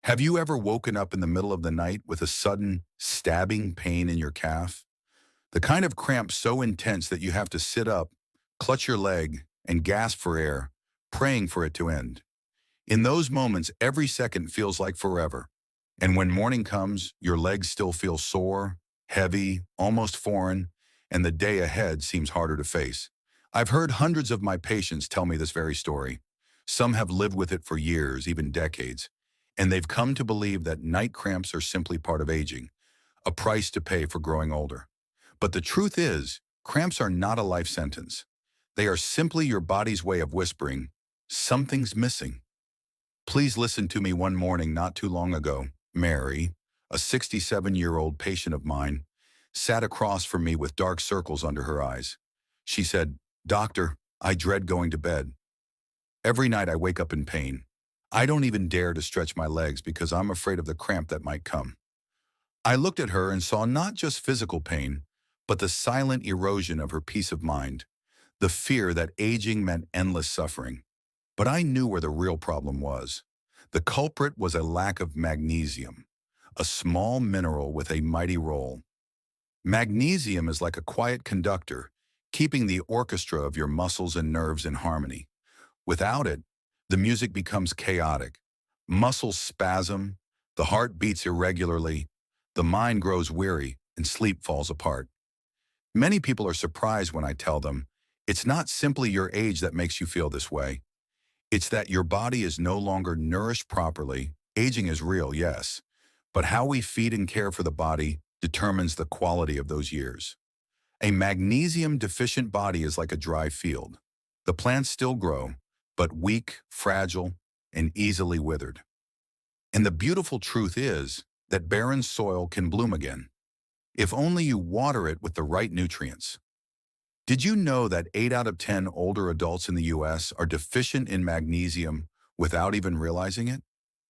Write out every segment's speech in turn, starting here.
Have you ever woken up in the middle of the night with a sudden, stabbing pain in your calf? The kind of cramp so intense that you have to sit up, clutch your leg, and gasp for air, praying for it to end. In those moments, every second feels like forever. And when morning comes, your legs still feel sore, heavy, almost foreign, and the day ahead seems harder to face. I've heard hundreds of my patients tell me this very story. Some have lived with it for years, even decades, and they've come to believe that night cramps are simply part of aging, a price to pay for growing older. But the truth is, cramps are not a life sentence. They are simply your body's way of whispering, something's missing. Please listen to me. One morning not too long ago, Mary, a 67-year-old patient of mine, sat across from me with dark circles under her eyes. She said, "Doctor, I dread going to bed. Every night I wake up in pain. I don't even dare to stretch my legs because I'm afraid of the cramp that might come." I looked at her and saw not just physical pain, but the silent erosion of her peace of mind, the fear that aging meant endless suffering. But I knew where the real problem was. The culprit was a lack of magnesium, a small mineral with a mighty role. Magnesium is like a quiet conductor, keeping the orchestra of your muscles and nerves in harmony. Without it, the music becomes chaotic. Muscles spasm, the heart beats irregularly, the mind grows weary, and sleep falls apart. Many people are surprised when I tell them, it's not simply your age that makes you feel this way. It's that your body is no longer nourished properly. Aging is real, yes, but how we feed and care for the body determines the quality of those years. A magnesium-deficient body is like a dry field. The plants still grow, but weak, fragile, and easily withered. And the beautiful truth is that barren soil can bloom again, if only you water it with the right nutrients. Did you know that 8 out of 10 older adults in the US are deficient in magnesium without even realizing it?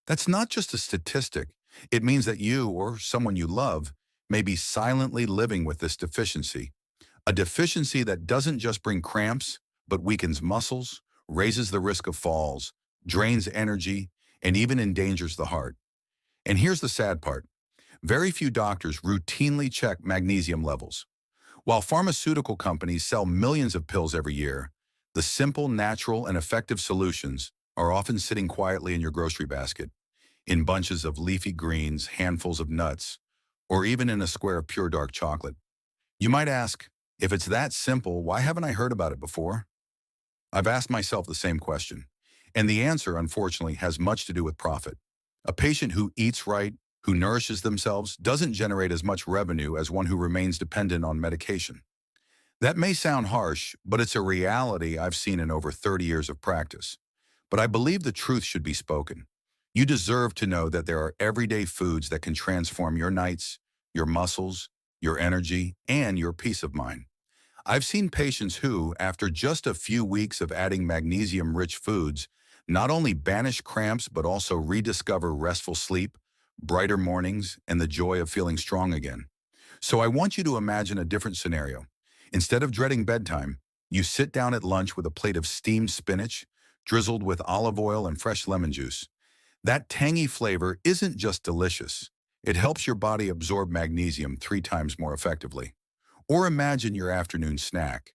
That's not just a statistic. It means that you or someone you love may be silently living with this deficiency, a deficiency that doesn't just bring cramps, but weakens muscles, raises the risk of falls, drains energy, and even endangers the heart. And here's the sad part. Very few doctors routinely check magnesium levels. While pharmaceutical companies sell millions of pills every year, the simple, natural, and effective solutions are often sitting quietly in your grocery basket, in bunches of leafy greens, handfuls of nuts, or even in a square of pure dark chocolate. You might ask, if it's that simple, why haven't I heard about it before? I've asked myself the same question, and the answer, unfortunately, has much to do with profit. A patient who eats right, who nourishes themselves, doesn't generate as much revenue as one who remains dependent on medication. That may sound harsh, but it's a reality I've seen in over 30 years of practice. But I believe the truth should be spoken. You deserve to know that there are everyday foods that can transform your nights, your muscles, your energy, and your peace of mind. I've seen patients who, after just a few weeks of adding magnesium-rich foods, not only banish cramps but also rediscover restful sleep, brighter mornings, and the joy of feeling strong again. So I want you to imagine a different scenario. Instead of dreading bedtime, you sit down at lunch with a plate of steamed spinach, drizzled with olive oil and fresh lemon juice. That tangy flavor isn't just delicious. It helps your body absorb magnesium 3 times more effectively. Or imagine your afternoon snack.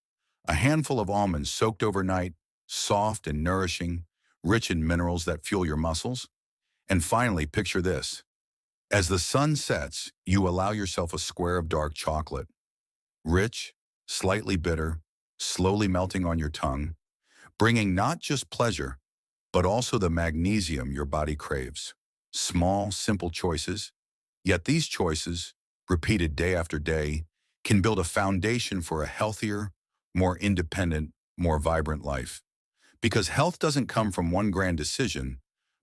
A handful of almonds soaked overnight, soft and nourishing, rich in minerals that fuel your muscles. And finally, picture this. As the sun sets, you allow yourself a square of dark chocolate, rich, slightly bitter, slowly melting on your tongue, bringing not just pleasure, but also the magnesium your body craves. Small, simple choices, yet these choices, repeated day after day, can build a foundation for a healthier, more independent, more vibrant life. Because health doesn't come from one grand decision,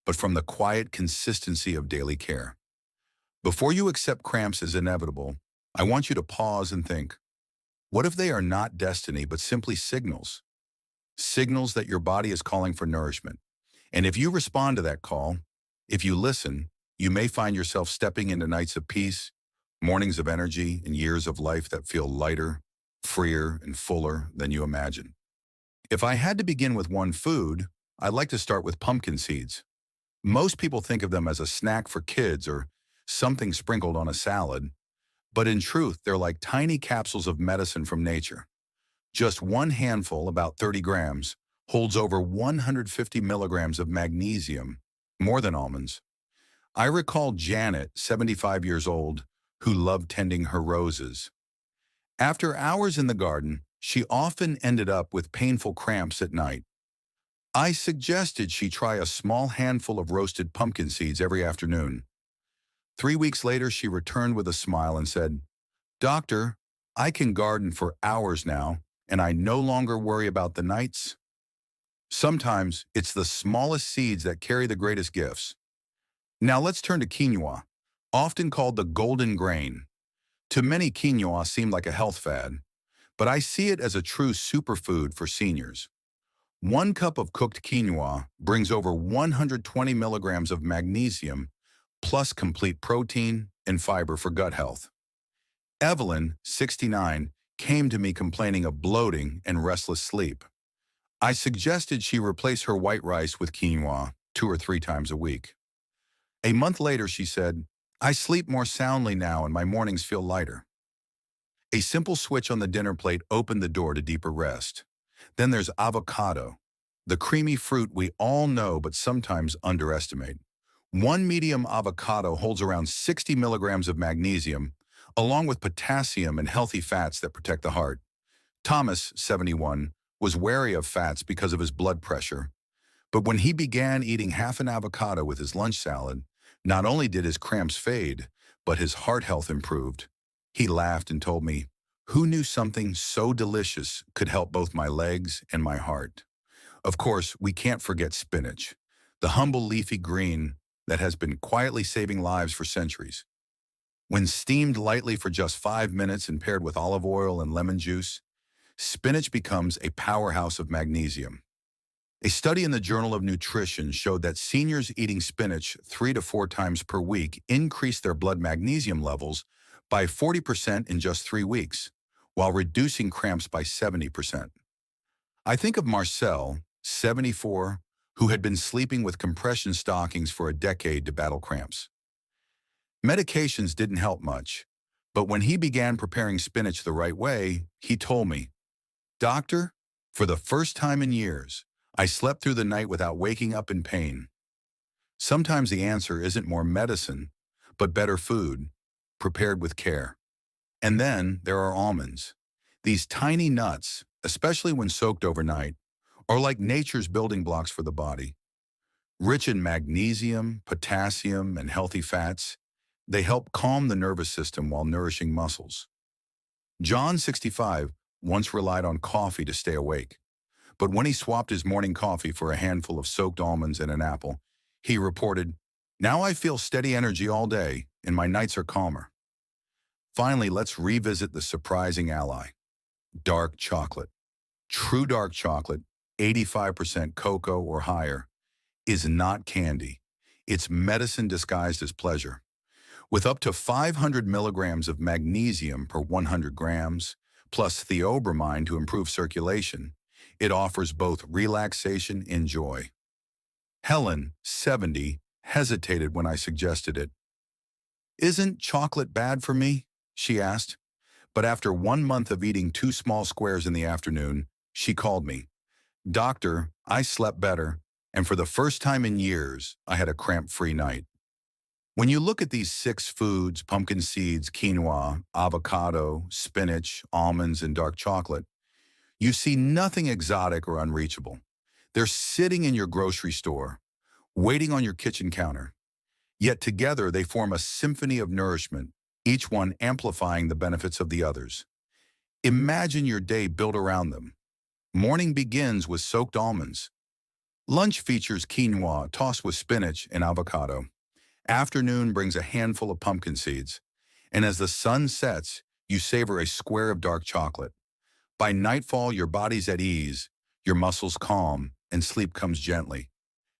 but from the quiet consistency of daily care. Before you accept cramps as inevitable, I want you to pause and think, what if they are not destiny but simply signals? Signals that your body is calling for nourishment. And if you respond to that call, if you listen, you may find yourself stepping into nights of peace, mornings of energy, and years of life that feel lighter, freer, and fuller than you imagine. If I had to begin with one food, I'd like to start with pumpkin seeds. Most people think of them as a snack for kids or something sprinkled on a salad, but in truth, they're like tiny capsules of medicine from nature. Just one handful, about 30 grams, holds over 150 milligrams of magnesium, more than almonds. I recall Janet, 75 years old, who loved tending her roses. After hours in the garden, she often ended up with painful cramps at night. I suggested she try a small handful of roasted pumpkin seeds every afternoon. 3 weeks later, she returned with a smile and said, "Doctor, I can garden for hours now, and I no longer worry about the nights." Sometimes it's the smallest seeds that carry the greatest gifts. Now let's turn to quinoa, often called the golden grain. To many, quinoa seemed like a health fad, but I see it as a true superfood for seniors. 1 cup of cooked quinoa brings over 120 milligrams of magnesium, plus complete protein and fiber for gut health. Evelyn, 69, came to me complaining of bloating and restless sleep. I suggested she replace her white rice with quinoa 2 or 3 times a week. A month later, she said, "I sleep more soundly now and my mornings feel lighter." A simple switch on the dinner plate opened the door to deeper rest. Then there's avocado, the creamy fruit we all know but sometimes underestimate. One medium avocado holds around 60 milligrams of magnesium, along with potassium and healthy fats that protect the heart. Thomas, 71, was wary of fats because of his blood pressure. But when he began eating half an avocado with his lunch salad, not only did his cramps fade, but his heart health improved. He laughed and told me, "Who knew something so delicious could help both my legs and my heart?" Of course, we can't forget spinach, the humble leafy green that has been quietly saving lives for centuries. When steamed lightly for just 5 minutes and paired with olive oil and lemon juice, spinach becomes a powerhouse of magnesium. A study in the Journal of Nutrition showed that seniors eating spinach 3 to 4 times per week increased their blood magnesium levels by 40% in just 3 weeks, while reducing cramps by 70%. I think of Marcel, 74, who had been sleeping with compression stockings for a decade to battle cramps. Medications didn't help much, but when he began preparing spinach the right way, he told me, "Doctor, for the first time in years, I slept through the night without waking up in pain." Sometimes the answer isn't more medicine, but better food, prepared with care. And then there are almonds. These tiny nuts, especially when soaked overnight, are like nature's building blocks for the body. Rich in magnesium, potassium, and healthy fats, they help calm the nervous system while nourishing muscles. John, 65, once relied on coffee to stay awake. But when he swapped his morning coffee for a handful of soaked almonds and an apple, he reported, "Now I feel steady energy all day, and my nights are calmer." Finally, let's revisit the surprising ally, dark chocolate. True dark chocolate, 85% cocoa or higher, is not candy. It's medicine disguised as pleasure. With up to 500 milligrams of magnesium per 100 grams, plus theobromine to improve circulation, it offers both relaxation and joy. Helen, 70, hesitated when I suggested it. "Isn't chocolate bad for me?" she asked. But after 1 month of eating 2 small squares in the afternoon, she called me. "Doctor, I slept better, and for the first time in years, I had a cramp-free night." When you look at these 6 foods, pumpkin seeds, quinoa, avocado, spinach, almonds, and dark chocolate, you see nothing exotic or unreachable. They're sitting in your grocery store, waiting on your kitchen counter. Yet together they form a symphony of nourishment, each one amplifying the benefits of the others. Imagine your day built around them. Morning begins with soaked almonds. Lunch features quinoa tossed with spinach and avocado. Afternoon brings a handful of pumpkin seeds. And as the sun sets, you savor a square of dark chocolate. By nightfall, your body's at ease, your muscles calm, and sleep comes gently.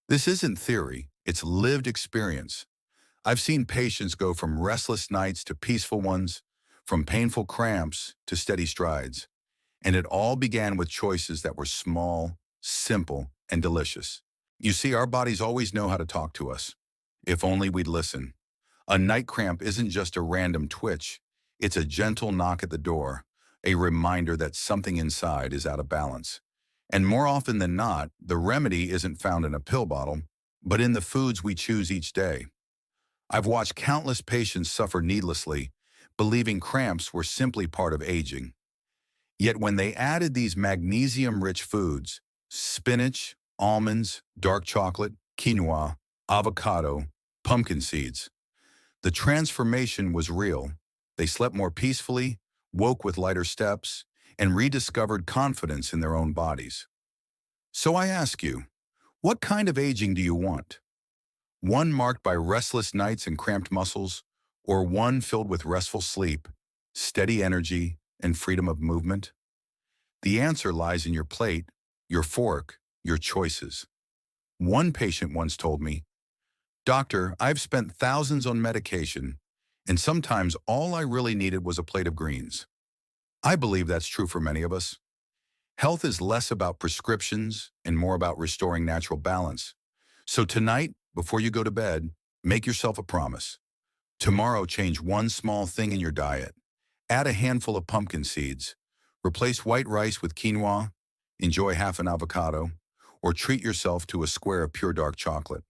This isn't theory, it's lived experience. I've seen patients go from restless nights to peaceful ones, from painful cramps to steady strides. And it all began with choices that were small, simple, and delicious. You see, our bodies always know how to talk to us. If only we'd listen. A night cramp isn't just a random twitch. It's a gentle knock at the door, a reminder that something inside is out of balance. And more often than not, the remedy isn't found in a pill bottle, but in the foods we choose each day. I've watched countless patients suffer needlessly, believing cramps were simply part of aging. Yet when they added these magnesium-rich foods, spinach, almonds, dark chocolate, quinoa, avocado, pumpkin seeds, the transformation was real. They slept more peacefully, woke with lighter steps, and rediscovered confidence in their own bodies. So I ask you, what kind of aging do you want? One marked by restless nights and cramped muscles, or one filled with restful sleep, steady energy, and freedom of movement? The answer lies in your plate, your fork, your choices. One patient once told me, "Doctor, I've spent thousands on medication, and sometimes all I really needed was a plate of greens." I believe that's true for many of us. Health is less about prescriptions and more about restoring natural balance. So tonight, before you go to bed, make yourself a promise. Tomorrow, change one small thing in your diet. Add a handful of pumpkin seeds. Replace white rice with quinoa. Enjoy half an avocado. Or treat yourself to a square of pure dark chocolate.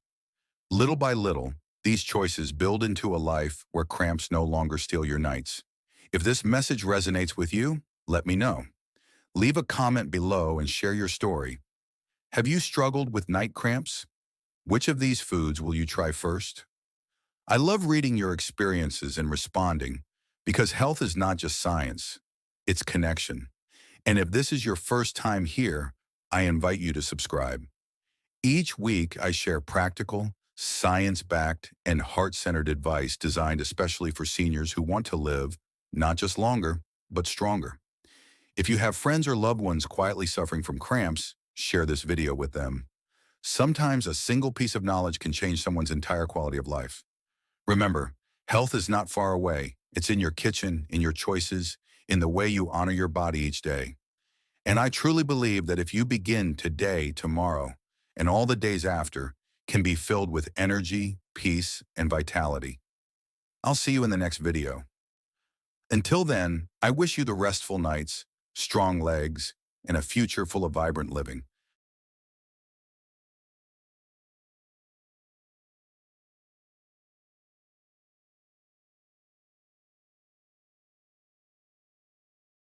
Little by little, these choices build into a life where cramps no longer steal your nights. If this message resonates with you, let me know. Leave a comment below and share your story. Have you struggled with night cramps? Which of these foods will you try first? I love reading your experiences and responding because health is not just science, it's connection. And if this is your first time here, I invite you to subscribe. Each week, I share practical, science-backed, and heart-centered advice designed especially for seniors who want to live not just longer, but stronger. If you have friends or loved ones quietly suffering from cramps, share this video with them. Sometimes a single piece of knowledge can change someone's entire quality of life. Remember, health is not far away. It's in your kitchen, in your choices, in the way you honor your body each day. And I truly believe that if you begin today, tomorrow, and all the days after, can be filled with energy, peace, and vitality. I'll see you in the next video. Until then, I wish you the restful nights, strong legs, and a future full of vibrant living.